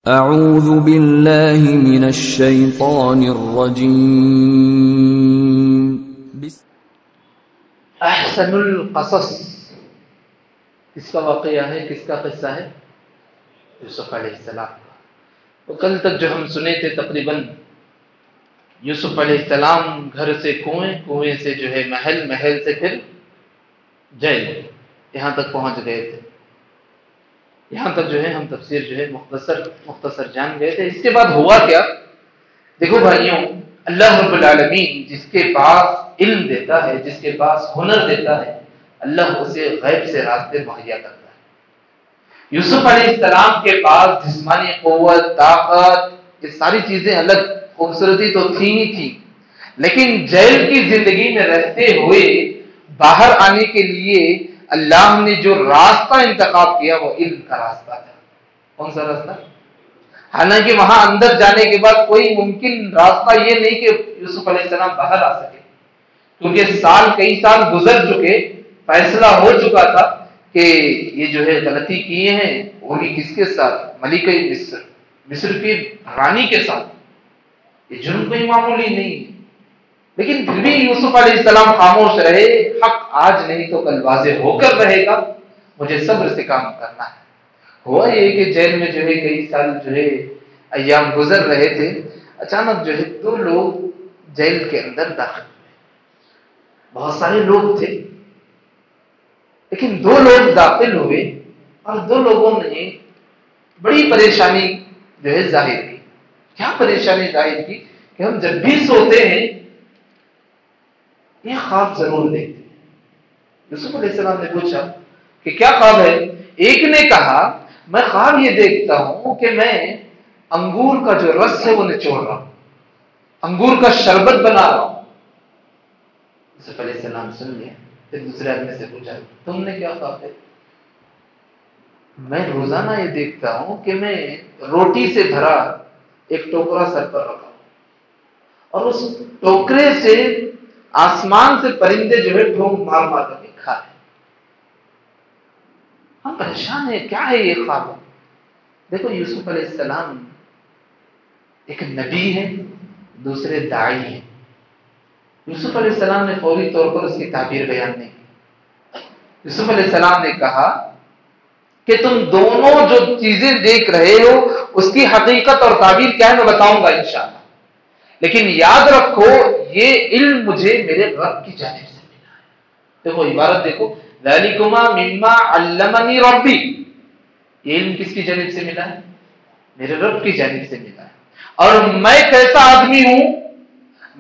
اعوذ باللہ من الشیطان الرجیم احسن القصص کس کا واقعہ ہے، کس کا قصہ ہے؟ یوسف علیہ السلام کا۔ تو کل تک جو ہم سنے تھے تقریباً یوسف علیہ السلام گھر سے کنویں، کنویں سے جو ہے محل، محل سے پھر جیل، یہاں تک پہنچ گئے تھے۔ یہاں تک جو ہے ہم تفسیر جو ہے مختصر جان گئے تھے۔ اس کے بعد ہوا کیا؟ دیکھو بھائیوں، اللہ رب العالمین جس کے پاس علم دیتا ہے، جس کے پاس ہنر دیتا ہے، اللہ اسے غیب سے راستے مہیا کرتا ہے۔ یوسف علیہ السلام کے پاس جسمانی قوت، طاقت، یہ ساری چیزیں الگ، خوبصورتی تو تھی ہی تھی، لیکن جیل کی زندگی میں رہتے ہوئے باہر آنے کے لیے اللہ نے جو راستہ انتخاب کیا وہ علم کا راستہ تھا۔ کون سا راستہ؟ حالانکہ وہاں اندر جانے کے بعد کوئی ممکن راستہ یہ نہیں کہ یوسف علیہ السلام باہر آ سکے، کیونکہ کئی سال گزر چکے، فیصلہ ہو چکا تھا کہ یہ جو ہے غلطی کیے ہیں، وہ بھی کس کے ساتھ؟ ملکہ مصر کی رانی کے ساتھ۔ یہ جرم کوئی معمولی نہیں ہے، لیکن پھر بھی یوسف علیہ السلام خاموش رہے۔ حق آج نہیں تو کل واضح ہو کر رہے گا، مجھے صبر سے کام کرنا ہے۔ ہوا یہ کہ جیل میں جو ہے کئی سال جو ہے ایام گزر رہے تھے، اچانک جو ہے 2 لوگ جیل کے اندر داخل ہوئے۔ بہت سارے لوگ تھے، لیکن 2 لوگ داخل ہوئے اور 2 لوگوں نے بڑی پریشانی جو ہے ظاہر کی۔ کیا پریشانی ظاہر کی؟ کہ ہم جب بھی سوتے ہیں یہ خواب ضرور دیکھتے ہیں۔ یوسف علیہ السلام نے پوچھا کہ کیا خواب ہے؟ ایک نے کہا میں خواب یہ دیکھتا ہوں کہ میں انگور کا جو رس ہے وہ نچوڑ رہا ہوں، انگور کا شربت بنا رہا ہوں۔ یوسف علیہ السلام سن لیا، پھر دوسرے آدمی سے پوچھا تم نے کیا خواب دیکھا؟ میں روزانہ یہ دیکھتا ہوں کہ میں روٹی سے بھرا ایک ٹوکرا سر پر رکھا ہوں اور اس ٹوکرے سے آسمان سے پرندے جو ہے ڈھونگ مار مار کر کے کھا رہے ہیں۔ ہم پریشان ہیں، کیا ہے یہ خواب؟ دیکھو یوسف علیہ السلام ایک نبی ہے، دوسرے داعی ہیں۔ یوسف علیہ السلام نے فوری طور پر اس کی تعبیر بیان نہیں کی۔ یوسف علیہ السلام نے کہا کہ تم دونوں جو چیزیں دیکھ رہے ہو اس کی حقیقت اور تعبیر کیا ہے میں بتاؤں گا انشاءاللہ، لیکن یاد رکھو یہ علم مجھے میرے رب کی جانب سے ملا ہے۔ دیکھو عبارت دیکھو، ذالکما مما علمنی ربی، یہ علم کس کی جانب سے ملا ہے؟ میرے رب کی جانب سے ملا ہے۔ اور میں کیسا آدمی ہوں؟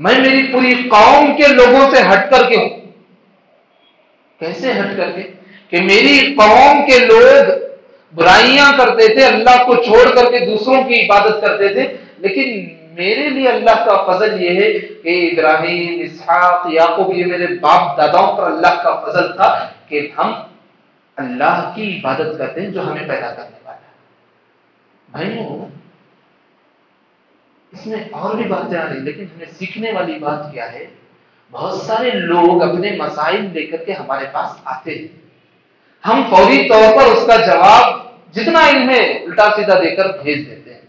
میں میری پوری قوم کے لوگوں سے ہٹ کر کے ہوں۔ کیسے ہٹ کر کے؟ کہ میری قوم کے لوگ برائیاں کرتے تھے، اللہ کو چھوڑ کر کے دوسروں کی عبادت کرتے تھے، لیکن میرے لیے اللہ کا فضل یہ ہے کہ ابراہیم، اسحاق، یعقوب، یہ میرے باپ داداؤں پر اللہ کا فضل تھا کہ ہم اللہ کی عبادت کرتے ہیں جو ہمیں پیدا کرنے والا ہے۔ بھائیوں، اس میں اور بھی باتیں آ رہی، لیکن ہمیں سیکھنے والی بات کیا ہے؟ بہت سارے لوگ اپنے مسائل لے کر کے ہمارے پاس آتے ہیں، ہم فوری طور پر اس کا جواب جتنا علم ہے الٹا سیدھا دے کر بھیج دیتے ہیں۔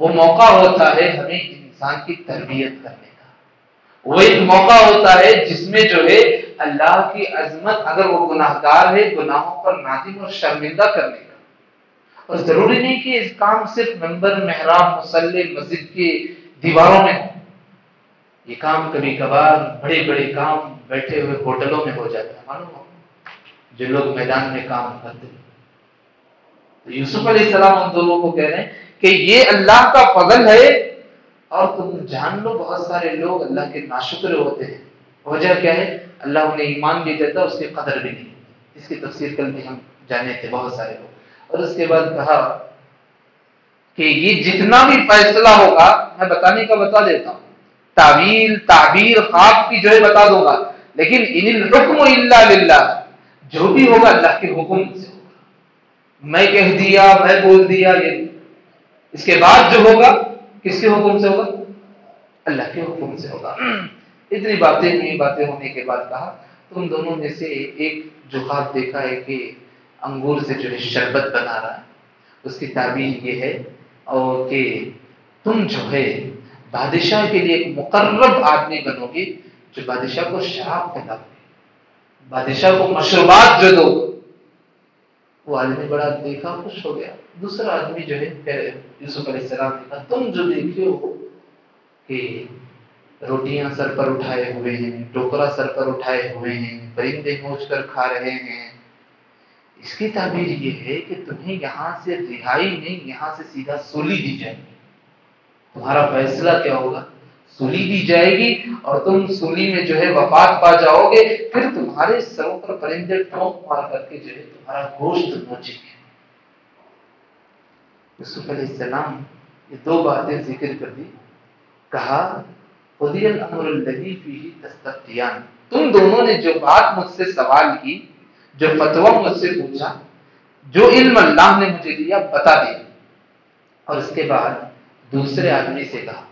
وہ موقع ہوتا ہے ہمیں انسان کی تربیت کرنے کا، وہ ایک موقع ہوتا ہے جس میں جو ہے اللہ کی عظمت، اگر وہ گناہگار ہے گناہوں پر نادم اور شرمندہ کرنے کا۔ اور ضروری نہیں کہ اس کام صرف منبر، محراب، مصلی، مسجد کی دیواروں میں ہو، یہ کام کبھی کبھار بڑے بڑے کام بیٹھے ہوئے ہوٹلوں میں ہو جاتا ہے، معلوم ہو جو لوگ میدان میں کام کرتے ہیں۔ تو یوسف علیہ السلام ان دونوں کو کہہ رہے ہیں کہ یہ اللہ کا فضل ہے، اور تم جان لو بہت سارے لوگ اللہ کے ناشکر ہوتے ہیں۔ وجہ کیا ہے؟ اللہ انہیں ایمان بھی دیتا ہے، اس کی قدر بھی نہیں۔ اس کی تفسیر کل بھی ہم جانے تھے بہت سارے لوگ۔ اور اس کے بعد کہا کہ یہ جتنا بھی فیصلہ ہوگا میں بتانے کا بتا دیتا ہوں، تعویل، تعبیر، خواب کی جو ہے بتا دوں گا، لیکن ان الحکم الا للہ، جو بھی ہوگا اللہ کے حکم سے ہوگا۔ میں کہہ دیا، میں بول دیا، یہ اس کے بعد جو ہوگا کس کے حکم سے ہوگا؟ اللہ کے حکم سے ہوگا۔ اتنی باتیں ہوئی، باتیں ہونے کے بعد کہا تم دونوں میں سے ایک جو خواب دیکھا ہے کہ انگور سے جو ہے شربت بنا رہا ہے، اس کی تعبیر یہ ہے اور کہ تم جو ہے بادشاہ کے لیے ایک مقرب آدمی بنو گے جو بادشاہ کو شراب پلاؤ گے، بادشاہ کو مشروبات جو دو۔ وہ آدمی بڑا دیکھا خوش ہو گیا۔ دوسرا آدمی جو ہے یوسف علیہ السلام نے کہا تم جو دیکھے ہو کہ روٹیاں سر پر اٹھائے ہوئے ہیں، ٹوکرا سر پر اٹھائے ہوئے ہیں، پرندے نوچ کر کھا رہے ہیں، اس کی تعبیر یہ ہے کہ تمہیں یہاں سے رہائی نہیں، یہاں سے سیدھا سولی دی جائے گی۔ تمہارا فیصلہ کیا ہوگا؟ سولی دی جائے گی اور تم سولی میں جو ہے وفات پا جاؤ گے، پھر تمہارے سروں پر پرندے ٹھونک مار کر کے جو ہے تمہارا گوشت نوچیں گے۔ یوسف علیہ السلام یہ دو باتیں ذکر کر دی، کہا قضی الامر الذی فیہ تستفتیان، تم دونوں نے جو بات مجھ سے سوال کی، جو فتویٰ مجھ سے پوچھا، جو علم اللہ نے مجھے دیا بتا دیا۔ اور اس کے بعد دوسرے آدمی سے کہا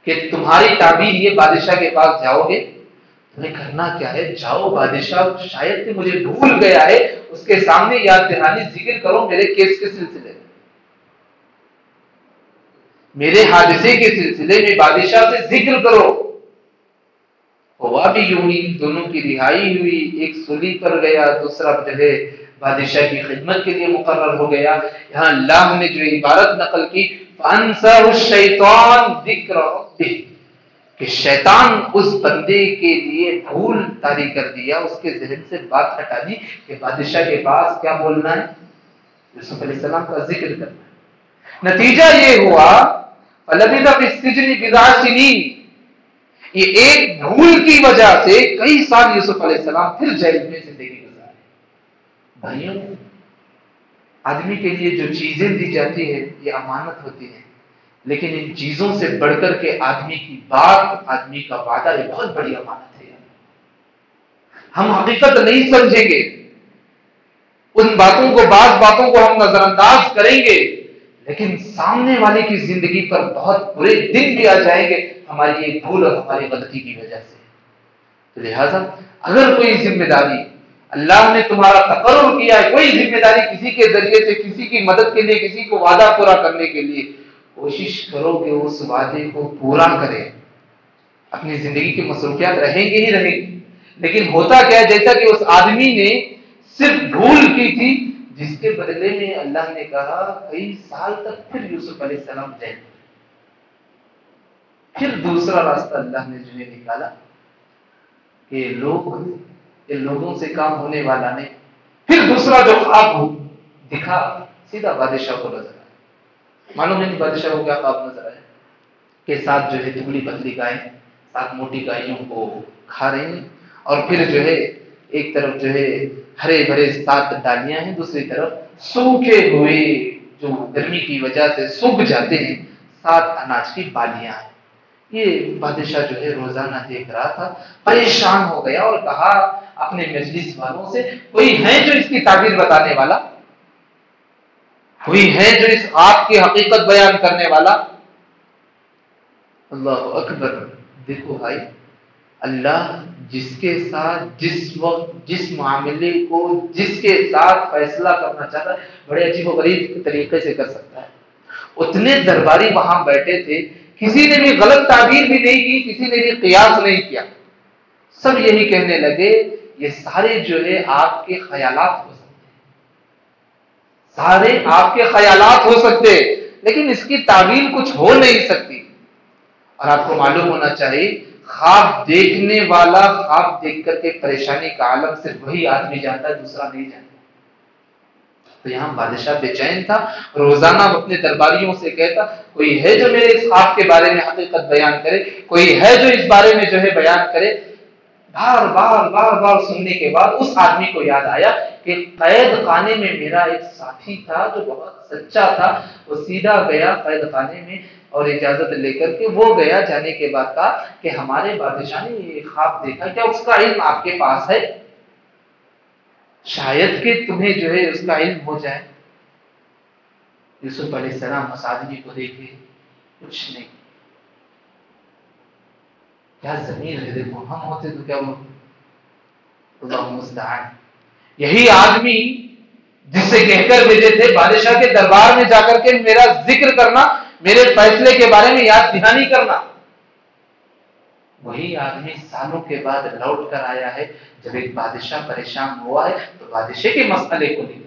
کہ تمہاری تعبیر یہ بادشاہ کے پاس جاؤ گے، تمہیں کرنا کیا ہے؟ جاؤ بادشاہ شاید کہ مجھے بھول گیا ہے، اس کے سامنے یاد دہانی ذکر کرو میرے کیس کے سلسلے میں، میرے حادثے کے سلسلے میں بادشاہ سے ذکر کرو۔ ہوا بھی یوں ہی، دونوں کی رہائی ہوئی، ایک سولی پر گیا، دوسرا جو ہے بادشاہ کی خدمت کے لیے مقرر ہو گیا۔ یہاں اللہ نے جو عبارت نقل کی فَأَنْسَاهُ الشَّيْطَانُ ذِكْرَ رَبِّهِ، کہ شیطان اس بندے کے لیے بھول طاری کر دیا، اس کے ذہن سے بات ہٹا دی کہ بادشاہ کے پاس کیا بولنا ہے، یوسف علیہ السلام کا ذکر کرنا ہے۔ نتیجہ یہ ہوا فَلَبِثَ فِي السِّجْنِ بِضْعَ سِنِينَ، یہ ایک بھول کی وجہ سے کئی سال یوسف علیہ السلام پھر جیل میں زندگی گزارے۔ بھائیوں، آدمی کے لیے جو چیزیں دی جاتی ہیں یہ امانت ہوتی ہیں، لیکن ان چیزوں سے بڑھ کر کے آدمی کی بات، آدمی کا وعدہ یہ بہت بڑی امانت ہے۔ ہم حقیقت نہیں سمجھیں گے، ان باتوں کو، بعض باتوں کو ہم نظر انداز کریں گے، لیکن سامنے والے کی زندگی پر بہت برے دن بھی آ جائیں گے ہماری ایک بھول اور ہماری غلطی کی وجہ سے۔ تو لہذا اگر کوئی ذمہ داری اللہ نے تمہارا تقرر کیا ہے، کوئی ذمہ داری کسی کے ذریعے سے، کسی کی مدد کے لیے، کسی کو وعدہ پورا کرنے کے لیے، کوشش کرو کہ اس وعدے کو پورا کرے۔ اپنی زندگی کی مصروفیات رہیں گی ہی رہیں گی، لیکن ہوتا کیا ہے، جیسا کہ اس آدمی نے صرف بھول کی تھی، جس کے بدلے میں اللہ نے کہا کئی سال تک پھر یوسف علیہ السلام جیل میں۔ پھر دوسرا راستہ اللہ نے جو ہے نکالا کہ لوگوں سے کام ہونے والا نہیں، پھر دوسرا جو خواب دکھا سیدھا بادشاہ کو نظر آیا۔ معلوم نہیں بادشاہ کو کیا خواب نظر آیا کہ ساتھ جو ہے دبلی پتلی گائیں، ساتھ موٹی گائیوں کو کھا رہی ہیں، اور پھر جو ہے ایک طرف جو ہے ہرے بھرے 7 ڈالیاں ہیں، دوسری طرف سوکھے ہوئے جو گرمی کی وجہ سے سوکھ جاتے ہیں 7 اناج کی بالیاں ہیں۔ یہ بادشاہ جو ہے روزانہ دیکھ رہا تھا، پریشان ہو گیا اور کہا اپنے مجلس والوں سے کوئی ہے جو اس کی تعبیر بتانے والا، کوئی ہے جو اس خواب کی حقیقت بیان کرنے والا؟ اللہ اکبر! دیکھو بھائی، اللہ جس کے ساتھ، جس وقت، جس معاملے کو، جس کے ساتھ فیصلہ کرنا چاہتا ہے بڑے عجیب و غریب طریقے سے کر سکتا ہے۔ اتنے درباری وہاں بیٹھے تھے، کسی نے بھی غلط تعبیر بھی نہیں کی، کسی نے بھی قیاس نہیں کیا، سب یہی کہنے لگے یہ سارے جو ہے آپ کے خیالات ہو سکتے ہیں، سارے آپ کے خیالات ہو سکتے، لیکن اس کی تعبیر کچھ ہو نہیں سکتی۔ اور آپ کو معلوم ہونا چاہیے خواب دیکھنے والا خواب دیکھ کر کے پریشانی کا عالم صرف وہی آدمی جانتا ہے، دوسرا نہیں جانتا۔ تو یہاں بادشاہ بے چین تھا، روزانہ اپنے درباریوں سے کہتا کوئی ہے جو میرے اس خواب کے بارے میں حقیقت بیان کرے، کوئی ہے جو اس بارے میں جو ہے بیان کرے۔ بار بار سننے کے بعد اس آدمی کو یاد آیا کہ قید خانے میں میرا ایک ساتھی تھا جو بہت سچا تھا، وہ سیدھا گیا قید خانے میں اور اجازت لے کر کے وہ گیا، جانے کے بعد کہا کہ ہمارے بادشاہ نے یہ خواب دیکھا، کیا اس کا علم آپ کے پاس ہے؟ شاید کہ تمہیں جو ہے اس کا علم ہو جائے۔ یوسف علیہ السلام اس آدمی کو دیکھے، کچھ نہیں، کیا ضمیر ہے، دیکھو ہم ہوتے تو کیا بولتے، اللہ المستعان۔ یہی آدمی جس سے کہہ کر بھیجے تھے بادشاہ کے دربار میں جا کر کے میرا ذکر کرنا، میرے فیصلے کے بارے میں یاد دہانی کرنا، وہی آدمی سالوں کے بعد لوٹ کر آیا ہے۔ جب ایک بادشاہ پریشان ہوا ہے تو بادشاہ کے مسئلے کو نہیں کرتے۔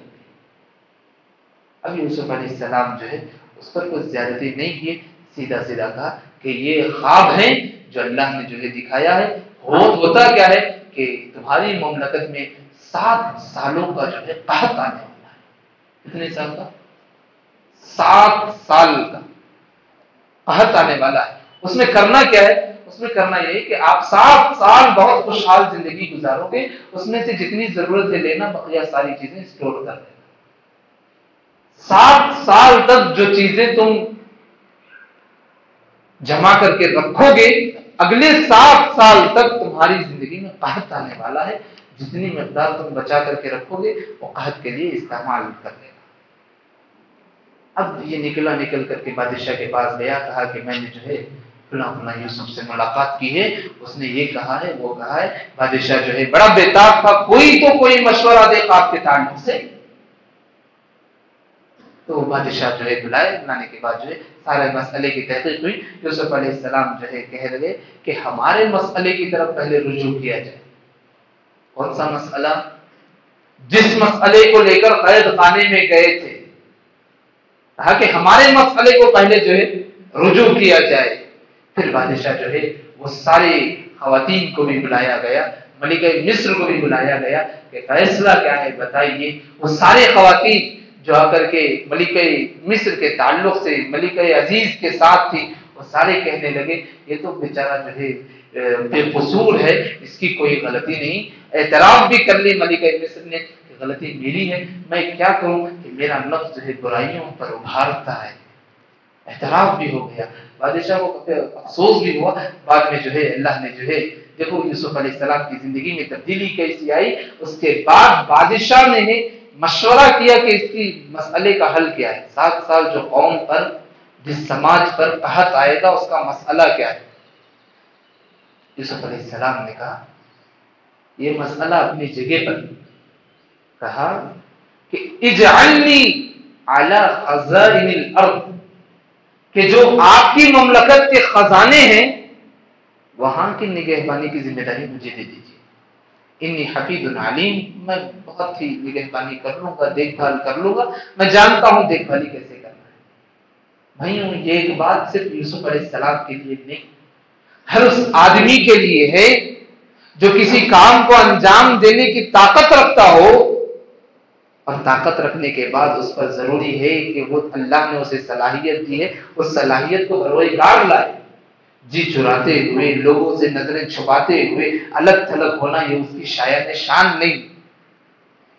اب یوسف علیہ السلام جو ہے اس پر کوئی زیادتی نہیں کی، سیدھا سیدھا کہا کہ یہ خواب ہیں جو اللہ نے جو ہے دکھایا ہے، ہوتا کیا ہے کہ تمہاری مملکت میں 7 سالوں کا جو ہے قحط آنے والا ہے۔ کتنے سال کا؟ 7 سال کا قحط آنے والا ہے۔ اس میں کرنا کیا ہے؟ اس میں کرنا یہ ہے کہ آپ 7 سال بہت خوشحال زندگی گزارو گے، اس میں سے جتنی ضرورت ہے لینا، بقیہ ساری چیزیں اسٹور کر دینا۔ 7 سال تک جو چیزیں تم جمع کر کے رکھو گے، اگلے 7 سال تک تمہاری زندگی میں قحط آنے والا ہے۔ جتنی مقدار تم بچا کر کے رکھو گے وہ قحط کے لیے استعمال کر لے گا۔ اب یہ نکل کر کے بادشاہ کے پاس گیا، کہا کہ میں نے جو ہے فلاں فلاں یوسف سے ملاقات کی ہے، اس نے یہ کہا ہے وہ کہا ہے۔ بادشاہ جو ہے بڑا بےتاب تھا، کوئی مشورہ دے آپ کے تعلق سے۔ تو بادشاہ جو ہے بلانے کے بعد جو ہے سارے مسئلے کی تحقیق ہوئی۔ یوسف علیہ السلام جو ہے کہہ رہے کہ ہمارے مسئلے کی طرف پہلے رجوع کیا جائے۔ کون سا مسئلہ؟ جس مسئلے کو لے کر قید خانے میں گئے تھے، کہا کہ ہمارے مسئلے کو پہلے جو ہے رجوع کیا جائے۔ پھر بادشاہ جو ہے وہ ساری خواتین کو بھی بلایا گیا، ملکہ مصر کو بھی بلایا گیا کہ فیصلہ کیا ہے بتائیے۔ وہ سارے خواتین جو آ کر کے ملکہ مصر کے تعلق سے ملکہ عزیز کے ساتھ تھی، وہ سارے کہنے لگے یہ تو بیچارہ جو ہے بے قصور ہے، اس کی کوئی غلطی نہیں۔ اعتراف بھی کر لی ملکہ مصر نے کہ غلطی میری ہے، میں کیا کروں کہ میرا نفس جو ہے برائیوں پر ابھارتا ہے۔ اعتراف بھی ہو گیا، بادشاہ کو افسوس بھی ہوا۔ بعد میں جو ہے اللہ نے جو ہے دیکھو یوسف علیہ السلام کی زندگی میں تبدیلی کیسی آئی۔ اس کے بعد بادشاہ نے مشورہ کیا کہ اس کی مسئلے کا حل کیا ہے۔ 7 سال جو قوم پر، جس سماج پر قحط آئے گا، اس کا مسئلہ کیا ہے؟ یوسف علیہ السلام نے کہا یہ مسئلہ اپنی جگہ پر، کہا کہ اجعلنی علی خزائن الارض، کہ جو آپ کی مملکت کے خزانے ہیں وہاں کی نگہبانی کی ذمہ داری مجھے دے دیجیے۔ انی حفیظ علیم، میں بہت ہی نگہبانی کر لوں گا، دیکھ بھال کر لوں گا، میں جانتا ہوں دیکھ بھالی کیسے کرنا ہے۔ بھائیوں یہ ایک بات صرف یوسف علیہ السلام کے لیے نہیں، ہر اس آدمی کے لیے ہے جو کسی کام کو انجام دینے کی طاقت رکھتا ہو، اور طاقت رکھنے کے بعد اس پر ضروری ہے کہ وہ اللہ نے اسے صلاحیت دی ہے، اس صلاحیت کو بروئے کار لائے۔ جی چراتے ہوئے، لوگوں سے نظریں چھپاتے ہوئے الگ تھلگ ہونا یہ اس کی شاید شان نہیں۔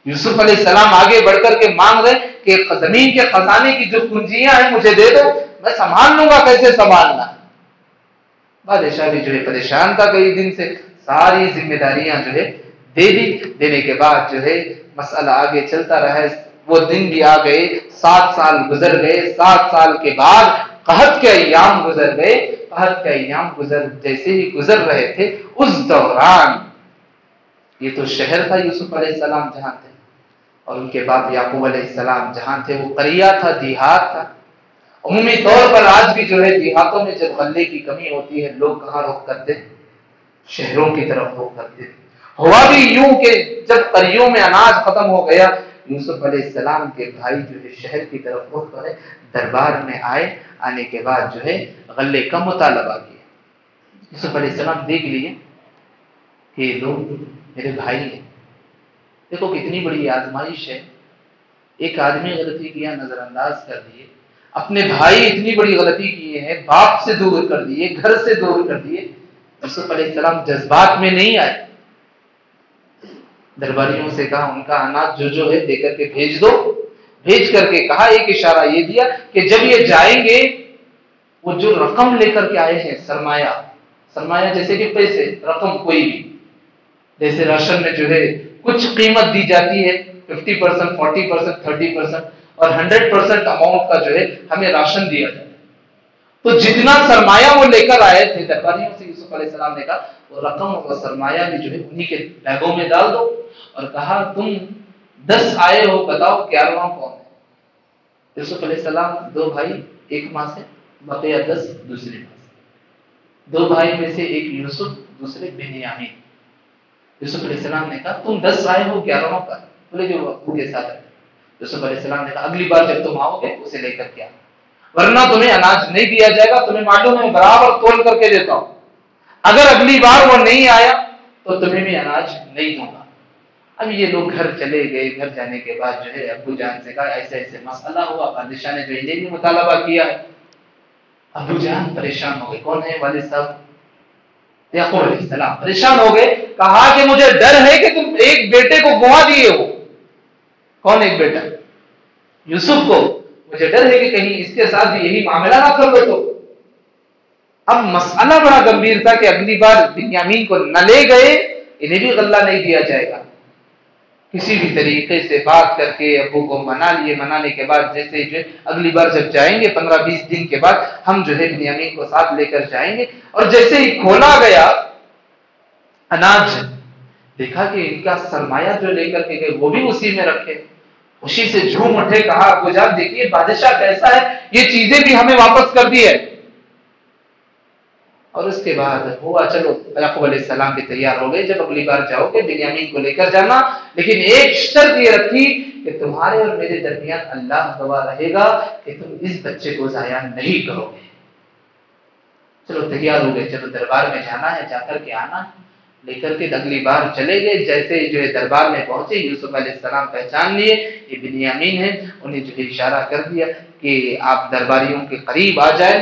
یوسف علیہ السلام آگے بڑھ کر کے مانگ رہے کہ زمین کے خزانے کی جو کنجیاں ہیں مجھے دے دو، میں سنبھال لوں گا، کیسے سنبھالنا۔ بادشاہ بھی جو ہے پریشان تھا کئی دن سے، ساری ذمہ داریاں جو ہے دے دی۔ دینے کے بعد جو ہے مسئلہ آگے چلتا رہا، وہ دن بھی آ گئے، 7 سال گزر گئے۔ 7 سال کے بعد قحط کے ایام گزر گئے۔ قحط کے ایام جیسے ہی گزر رہے تھے، اس دوران یہ تو شہر تھا یوسف علیہ السلام جہاں تھے، اور ان کے باپ یعقوب علیہ السلام جہاں تھے وہ قریہ تھا، دیہات تھا۔ عمومی طور پر آج بھی جو ہے دیہاتوں میں جب غلے کی کمی ہوتی ہے لوگ کہاں رخ کرتے؟ شہروں کی طرف رخ کرتے۔ ہوا بھی یوں کہ جب قریوں میں اناج ختم ہو گیا، یوسف علیہ السلام کے بھائی جو ہے شہر کی طرف رخ کرے، دربار میں آئے۔ آنے کے بعد جو ہے غلے کا مطالبہ کیا۔ یوسف علیہ السلام دیکھ لیے کہ یہ لوگ میرے بھائی ہیں، دیکھو کتنی بڑی آزمائش ہے، ایک آدمی غلطی کیا نظر انداز کر دیے، اپنے بھائی اتنی بڑی غلطی کیے ہیں، باپ سے دور کر دیے، گھر سے دور کر دیے۔ یوسف علیہ السلام جذبات میں نہیں آئے، درباریوں سے کہا ان کا اناج جو ہے دے کر کے بھیج دو۔ بھیج کر کے کہا، ایک اشارہ یہ دیا کہ جب یہ جائیں گے وہ جو رقم لے کر کے آئے ہیں، سرمایہ جیسے کہ پیسے، رقم کوئی بھی، جیسے راشن میں جو ہے کچھ قیمت دی جاتی ہے 50%، 40%، 30%، اور 100% اماؤنٹ کا جو ہے ہمیں راشن دیا جاتا ہے۔ تو جتنا سرمایہ وہ لے کر آئے تھے درباریوں سے، یوسف علیہ السلام نے کہا وہ رقم اور سرمایہ بھی جو ہے انہی کے بیگوں میں ڈال دو، اور کہا تم 10 آئے ہو، بتاؤ 11واں کون ہے؟ یوسف علیہ السلام 2 بھائی ایک ماں سے، بقیہ 10 دوسری ماں سے۔ 2 بھائی میں سے ایک یوسف، دوسرے بنیامین۔ یوسف علیہ السلام نے کہا تم 10 آئے ہو 11واں کا؟ بولے جو ابو کے ساتھ ہے۔ یوسف علیہ السلام نے کہا اگلی بار جب تم آؤ گے اسے لے کر کے آنا، ورنہ تمہیں اناج نہیں دیا جائے گا، تمہیں معلوم ہے برابر تول کر کے دیتا ہوں، اگر اگلی بار وہ نہیں آیا تو تمہیں بھی اناج نہیں دوں گا۔ اب یہ لوگ گھر چلے گئے، گھر جانے کے بعد جو ہے ابو جان سے کہا ایسے ایسے مسئلہ ہوا، بادشاہ نے جو انہیں بھی مطالبہ کیا ہے۔ ابو جان پریشان ہو گئے، کون ہے؟ والد صاحب یعقوب علیہ السلام پریشان ہو گئے، کہا کہ مجھے ڈر ہے کہ تم ایک بیٹے کو گنوا دیے ہو۔ کون ایک بیٹا؟ یوسف کو، مجھے ڈر ہے کہ کہیں اس کے ساتھ بھی یہی معاملہ نہ کر دو۔ تو اب مسئلہ بڑا گمبھیر تھا کہ اگلی بار بنیامین کو نہ لے گئے انہیں بھی غلہ نہیں دیا جائے گا۔ کسی بھی طریقے سے بات کر کے ابو کو منا لیے، منانے کے بعد جیسے جو اگلی بار جب جائیں گے 15-20 دن کے بعد ہم جو ہے بنیامین کو ساتھ لے کر جائیں گے۔ اور جیسے ہی کھولا گیا اناج، دیکھا کہ ان کا سرمایہ جو لے کر کے گئے وہ بھی اسی میں رکھے، خوشی سے جھوم اٹھے، کہا ابو جان دیکھیے بادشاہ کیسا ہے، یہ چیزیں بھی ہمیں واپس کر دی ہے۔ اور اس کے بعد ہوا چلو یعقوب علیہ السلام بھی تیار ہو گئے، جب اگلی بار جاؤ گے بنیامین کو لے کر جانا، لیکن ایک شرط یہ رکھی کہ تمہارے اور میرے درمیان اللہ گواہ رہے گا کہ تم اس بچے کو ضائع نہیں کرو گے۔ چلو تیار ہو گئے، چلو دربار میں جانا ہے، جا کر کے آنا ہے، لے کر کے اگلی بار چلے گئے۔ جیسے جو ہے دربار میں پہنچے، یوسف علیہ السلام پہچان لیے یہ بنیامین ہے، انہیں جو ہے اشارہ کر دیا کہ آپ درباریوں کے قریب آ جائے۔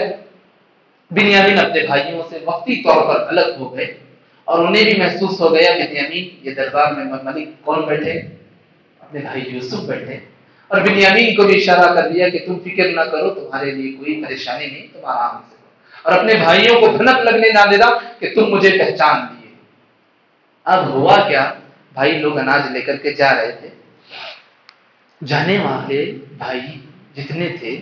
بنیامین اپنے بھائیوں سے وقتی طور پر الگ ہو گئے اور انہیں بھی محسوس ہو گیا بنیامین یہ دربار میں ملک کون بیٹھے؟ اپنے بھائی یوسف بیٹھے، اور بنیامین کو بھی اشارہ کر دیا کہ تم فکر نہ کرو، تمہارے لیے کوئی پریشانی نہیں، تم آرام سے، اور اپنے بھائیوں کو بھنک لگنے نہ دینا کہ تم مجھے پہچان لیے۔ اب ہوا کیا، بھائی لوگ اناج لے کر کے جا رہے تھے، جانے والے بھائی جتنے تھے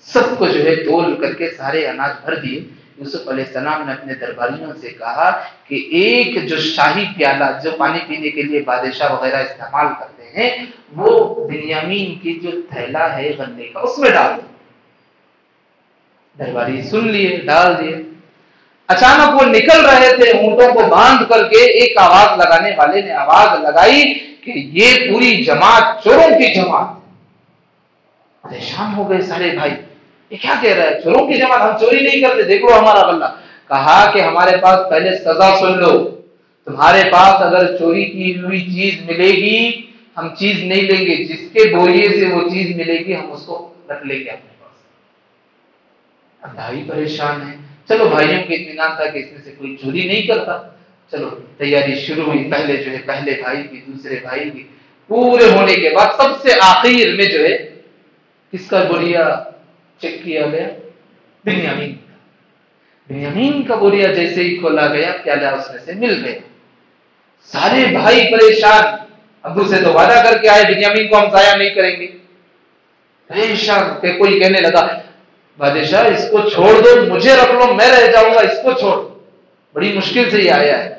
سب کو جو ہے تول کر کے سارے اناج بھر دیے۔ یوسف علیہ السلام نے اپنے درباریوں سے کہا کہ ایک جو شاہی پیالہ جو پانی پینے کے لیے بادشاہ وغیرہ استعمال کرتے ہیں وہ بنیامین کی جو تھیلا ہے غلے کا اس میں ڈال دو۔ درباری سن لیے، ڈال دیے۔ اچانک وہ نکل رہے تھے اونٹوں کو باندھ کر کے، ایک آواز لگانے والے نے آواز لگائی کہ یہ پوری جماعت چوروں کی جماعت۔ پریشان ہو گئے سارے بھائی، یہ کیا کہہ رہا ہے، چوروں کی جماعت، ہم چوری نہیں کرتے، دیکھ لو ہمارا غلہ۔ کہا کہ ہمارے پاس پہلے سزا سن لو، تمہارے پاس اگر چوری کی ہوئی چیز ملے گی ہم چیز نہیں لیں گے، جس کے بوریے سے وہ چیز ملے گی ہم اس کو رکھ لیں گے اپنے پاس۔ اب بھائی پریشان ہیں، چلو بھائیوں کے اطمینان تھا کہ اس میں سے کوئی چوری نہیں کرتا، چلو تیاری شروع ہوئی۔ پہلے جو ہے پہلے بھائی کی، دوسرے بھائی کی، پورے ہونے کے بعد سب سے آخر میں جو ہے کس کا بوریا چیک کیا گیا؟ بنیامین کا۔ بنیامین کا بوریا جیسے ہی کھولا گیا پیالہ اس میں سے مل گیا۔ سارے بھائی پریشان، ابو سے تو وعدہ کر کے آئے بنیامین کو ہم ضائع نہیں کریں گے، پریشان کہ کوئی کہنے لگا بادشاہ اس کو چھوڑ دو، مجھے رکھ لو، میں رہ جاؤں گا، اس کو چھوڑ، بڑی مشکل سے یہ آیا ہے۔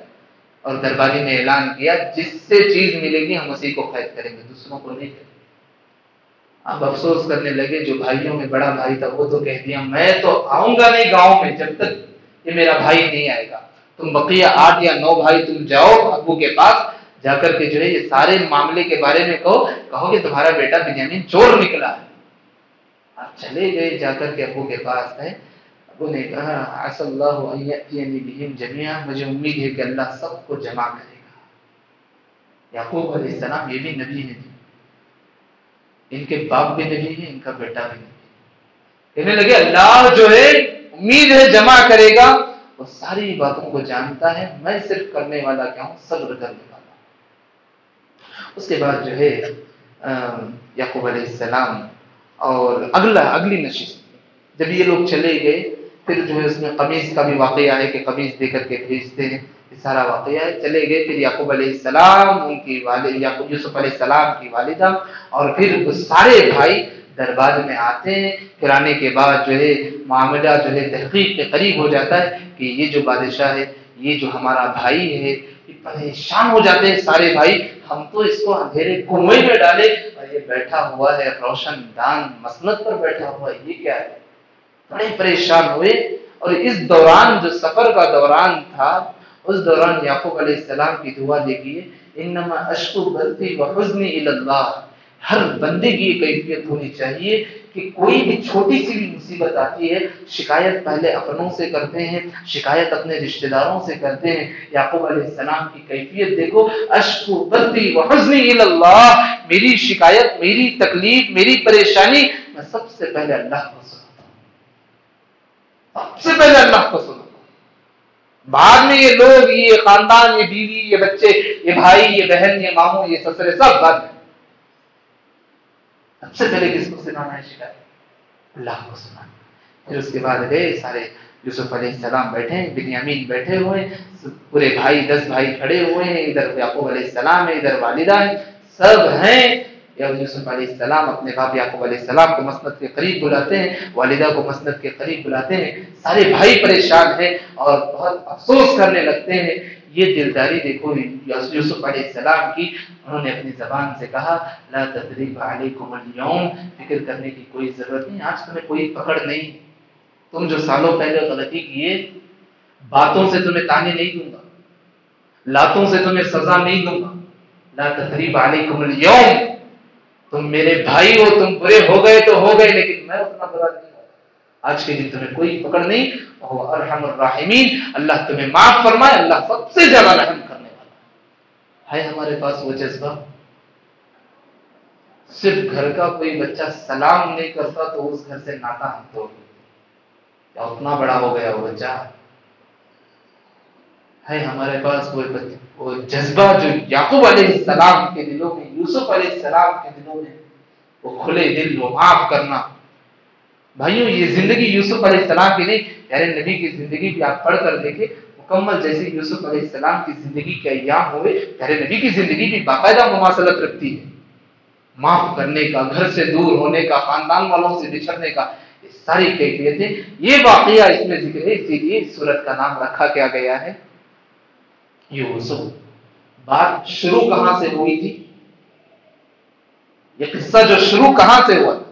اور درباری نے اعلان کیا جس سے چیز ملے گی ہم اسی کو قید کریں گے، دوسروں کو نہیں کریں گے۔ اب افسوس کرنے لگے، جو بھائیوں میں بڑا بھائی تھا وہ تو کہہ دیا میں تو آؤں گا نہیں گاؤں میں جب تک یہ میرا بھائی نہیں آئے گا، تم بقیہ 8 یا 9 بھائی تم جاؤ ابو کے پاس، جا کر کے جو ہے یہ سارے معاملے کے بارے میں کہو کہ تمہارا بیٹا بنیامین چور نکلا ہے۔ آپ چلے گئے، جا کر کے ابو کے پاس ہے، ابو نے کہا عسى الله ان ياتيني بهم جميعا، مجھے امید ہے کہ اللہ سب کو جمع کرے گا۔ یعقوب علیہ السلام یہ بھی نبی ہیں، ان کے باپ بھی نبی ہے، ان کا بیٹا بھی نبی۔ کہنے لگے اللہ جو ہے امید ہے جمع کرے گا، وہ ساری باتوں کو جانتا ہے، میں صرف کرنے والا کیا ہوں، صبر کرنے والا۔ اس کے بعد جو ہے یعقوب علیہ السلام اور اگلی نشست، جب یہ لوگ چلے گئے پھر جو ہے اس میں قمیص کا بھی واقعہ ہے کہ قمیص دے کر کے بھیجتے ہیں، یہ سارا واقعہ ہے۔ چلے گئے، پھر یعقوب علیہ السلام، ان کی والد یوسف علیہ السلام کی والدہ اور پھر سارے بھائی دربار میں آتے ہیں۔ پھر آنے کے بعد جو ہے معاملہ جو ہے تحقیق کے قریب ہو جاتا ہے کہ یہ جو بادشاہ ہے یہ جو ہمارا بھائی ہے کہ پریشان ہو جاتے ہیں سارے بھائی، ہم تو اس کو اندھیرے کنویں میں ڈالے اور یہ بیٹھا ہوا ہے روشن دان مسند پر بیٹھا ہوا ہے، یہ کیا ہے؟ بڑے پریشان ہوئے۔ اور اس دوران جو سفر کا دوران تھا، اس دوران یعقوب علیہ السلام کی دعا دیکھیے، انما اشکو بثی وحزنی الی اللہ۔ ہر بندے کی یہ کیفیت ہونی چاہیے کہ کوئی بھی چھوٹی سی بھی مصیبت آتی ہے، شکایت پہلے اپنوں سے کرتے ہیں، شکایت اپنے رشتہ داروں سے کرتے ہیں۔ یعقوب علیہ السلام کی کیفیت دیکھو، اشکو بثی وحزنی الی اللہ، میری شکایت، میری تکلیف، میری پریشانی میں سب سے پہلے اللہ کو سناتا ہوں، سب سے پہلے اللہ کو سناتا ہوں۔ بعد میں یہ لوگ، یہ خاندان، یہ بیوی، یہ بچے، یہ بھائی، یہ بہن، یہ ماموں، یہ سسرے، سب بعد میں۔ سب سے پہلے کس کو سنانا ہے شکایت؟ اللہ کو سنانا۔ پھر اس کے بعد گئے سارے، یوسف علیہ السلام بیٹھے ہیں، بنیامین بیٹھے ہوئے ہیں، پورے بھائی 10 بھائی کھڑے ہوئے ہیں، ادھر یعقوب علیہ السلام ہے، ادھر والدہ ہے، سب ہیں۔ یوسف علیہ السلام اپنے باپ یعقوب علیہ السلام کو مسند کے قریب بلاتے ہیں، والدہ کو مسند کے قریب بلاتے ہیں، سارے بھائی پریشان ہیں اور بہت افسوس کرنے لگتے ہیں۔ یہ دلداری دیکھو یوسف علیہ السلام کی، انہوں نے اپنی زبان سے کہا لا تثریب علیکم اليوم، فکر کرنے کی کوئی ضرورت نہیں، آج تمہیں کوئی پکڑ نہیں، تم جو سالوں پہلے غلطی کیے، باتوں سے تمہیں تانے نہیں دوں گا، لاتوں سے تمہیں سزا نہیں دوں گا، لا تثریب علیکم اليوم، تم میرے بھائی ہو، تم برے ہو گئے تو ہو گئے، لیکن میں اتنا برا نہیں ہوں، آج کے دن تمہیں کوئی پکڑ نہیں، وہ ارحم الراحمین، اللہ تمہیں معاف فرمائے، اللہ سب سے زیادہ رحم کرنے والا ہے۔ ہمارے پاس وہ جذبہ، صرف گھر کا کوئی بچہ سلام نہیں کرتا تو اس گھر سے ناتا ہم توڑ دیتے، کیا اتنا بڑا ہو گیا وہ بچہ ہے؟ ہمارے پاس وہ جذبہ جو یعقوب علیہ السلام کے دلوں میں، یوسف علیہ السلام کے دلوں میں، وہ کھلے دل، وہ معاف کرنا۔ بھائیوں یہ زندگی یوسف علیہ السلام کی نہیں، پیارے نبی کی زندگی بھی آپ پڑھ کر دیکھیں، مکمل جیسے یوسف علیہ السلام کی زندگی کے ایام ہوئے، پیارے نبی کی زندگی بھی باقاعدہ مماثلت رکھتی ہے، معاف کرنے کا، گھر سے دور ہونے کا، خاندان والوں سے بچھڑنے کا، یہ ساری کیفیتیں، یہ واقعہ اس میں ذکر ہے، اسی لیے اس سورت کا نام رکھا کیا گیا ہے یوسف۔ بات شروع کہاں سے ہوئی تھی؟ یہ قصہ جو شروع کہاں سے ہوا تھا؟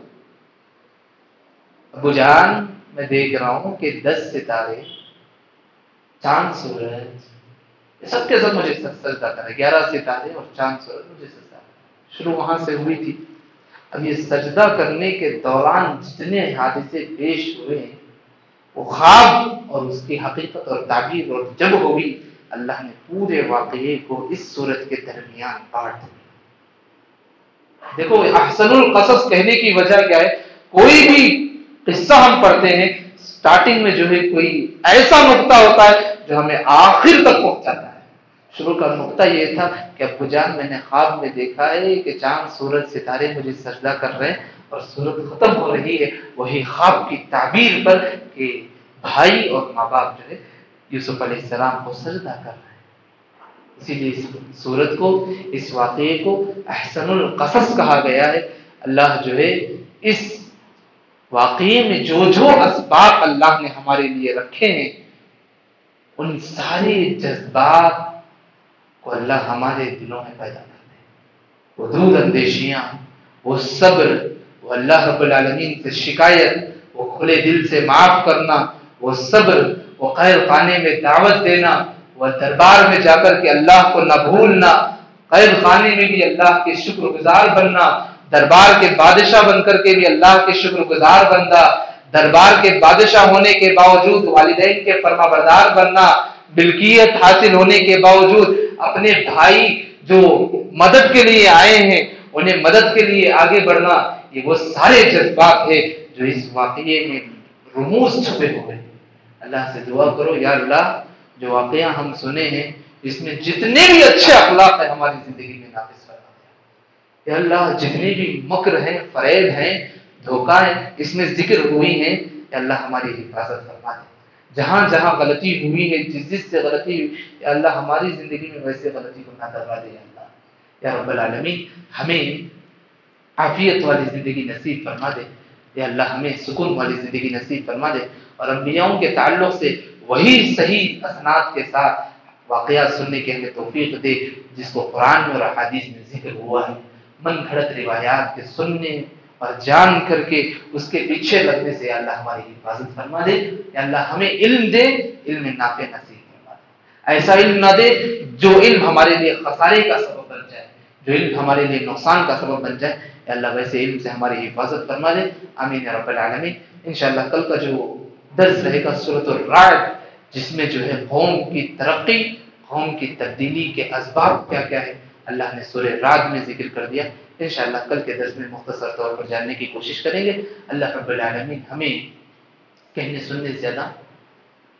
ابو جان میں دیکھ رہا ہوں کہ 10 ستارے، چاند سورج، یہ سب کے سب مجھے سجدہ کرے، 11 ستارے اور چاند سورج مجھے سجدہ کرے، شروع وہاں سے ہوئی تھی۔ اب یہ سجدہ کرنے کے دوران جتنے حادثے پیش ہوئے ہیں، وہ خواب اور اس کی حقیقت اور تعبیر، اور جب ہوئی اللہ نے پورے واقعے کو اس صورت کے درمیان بانٹ دیا۔ دیکھو احسن القصص کہنے کی وجہ کیا ہے؟ کوئی بھی قصہ ہم پڑھتے ہیں، سٹارٹنگ میں جو ہے کوئی ایسا نقطہ ہوتا ہے جو ہمیں آخر تک پہنچاتا ہے۔ شروع کا نقطہ یہ تھا کہ ابو جان میں نے خواب میں دیکھا ہے کہ چاند سورج ستارے مجھے سجدہ کر رہے ہیں، اور سورت ختم ہو رہی ہے وہی خواب کی تعبیر پر کہ بھائی اور ماں باپ جو ہے یوسف علیہ السلام کو سجدہ کر رہے ہیں۔ اسی لیے اس سورت کو، اس واقعے کو احسن القصص کہا گیا ہے۔ اللہ جو ہے اس واقعے میں جو جو اسباب اللہ نے ہمارے لیے رکھے ہیں، ان سارے جذبات کو اللہ ہمارے دلوں میں پیدا کرتے ہیں، وہ دور اندیشیاں، وہ صبر، وہ اللہ رب العالمین سے شکایت، وہ کھلے دل سے معاف کرنا، وہ صبر، وہ قید خانے میں دعوت دینا، وہ دربار میں جا کر کے اللہ کو نہ بھولنا، قید خانے میں بھی اللہ کے شکر گزار بننا، دربار کے بادشاہ بن کر کے بھی اللہ کے شکر گزار بننا، دربار کے بادشاہ ہونے کے باوجود والدین کے فرما بردار بننا، ملکیت حاصل ہونے کے باوجود اپنے بھائی جو مدد کے لیے آئے ہیں انہیں مدد کے لیے آگے بڑھنا، یہ وہ سارے جذبات ہیں جو اس واقعے میں رموز چھپے ہوئے ہیں۔ اللہ سے دعا کرو یا اللہ جو واقعہ ہم سنے ہیں اس میں جتنے بھی اچھے اخلاق ہیں ہماری زندگی میں نافذ فرما دے یا اللہ، جتنے بھی مکر ہیں، فریب ہیں، دھوکہ ہیں اس میں ذکر ہوئی ہیں، یا اللہ ہماری حفاظت فرما دے۔ جہاں جہاں غلطی ہوئی ہے، جس جس سے غلطی ہوئی، یا اللہ ہماری زندگی میں ویسے غلطی کو نہ کروا دے یا اللہ، یا رب العالمین ہمیں عافیت والی زندگی نصیب فرما دے، یا اللہ ہمیں سکون والی زندگی نصیب فرما دے، اور انبیاؤں کے تعلق سے وہی صحیح اسناد کے ساتھ واقعات سننے کی ہمیں توفیق دے جس کو قرآن میں اور احادیث میں ذکر ہوا ہے. من گھڑت روایات کے سننے اور جان کر کے اس کے پیچھے لگنے سے یا اللہ ہماری حفاظت فرما دے. یا اللہ ہمیں علم دے، علم نافع نصیب فرما دے. ایسا علم نہ دے جو علم ہمارے لیے خسارے کا سبب بن جائے، جو علم ہمارے لیے نقصان کا سبب بن جائے. یا اللہ ویسے علم سے ہماری حفاظت فرما دے. آمین یا رب العالمین. انشاءاللہ کل کا جو درس رہے گا سورۃ الرعد، جس میں جو ہے قوم کی ترقی، قوم کی تبدیلی کے اسباب کیا کیا ہے اللہ نے سورہ رعد میں ذکر کر دیا. انشاءاللہ کل کے درس میں مختصر طور پر جاننے کی کوشش کریں گے. اللہ رب العالمین ہمیں کہنے سننے سے زیادہ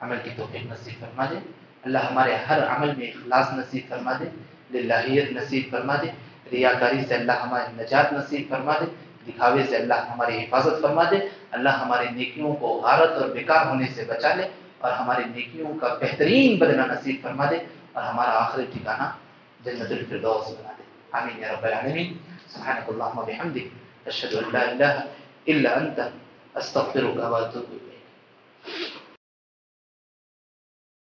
عمل کی توفیق نصیب فرما دے. اللہ ہمارے ہر عمل میں اخلاص نصیب فرما دے، للہیت نصیب فرما دے. ریاکاری سے اللہ ہماری نجات نصیب فرما دے، دکھاوے سے اللہ ہماری حفاظت فرما دے. اللہ ہماری نیکیوں کو غارت اور بیکار ہونے سے بچا لے اور ہماری نیکیوں کا بہترین بدلہ نصیب فرما دے اور ہمارا آخری ٹھکانہ جنت الفردوس بنا دے. آمین یا رب العالمین. سبحانک اللہم و بحمدک، اشہد ان لا الہ الا انت، استغفرک و اتوب الیک.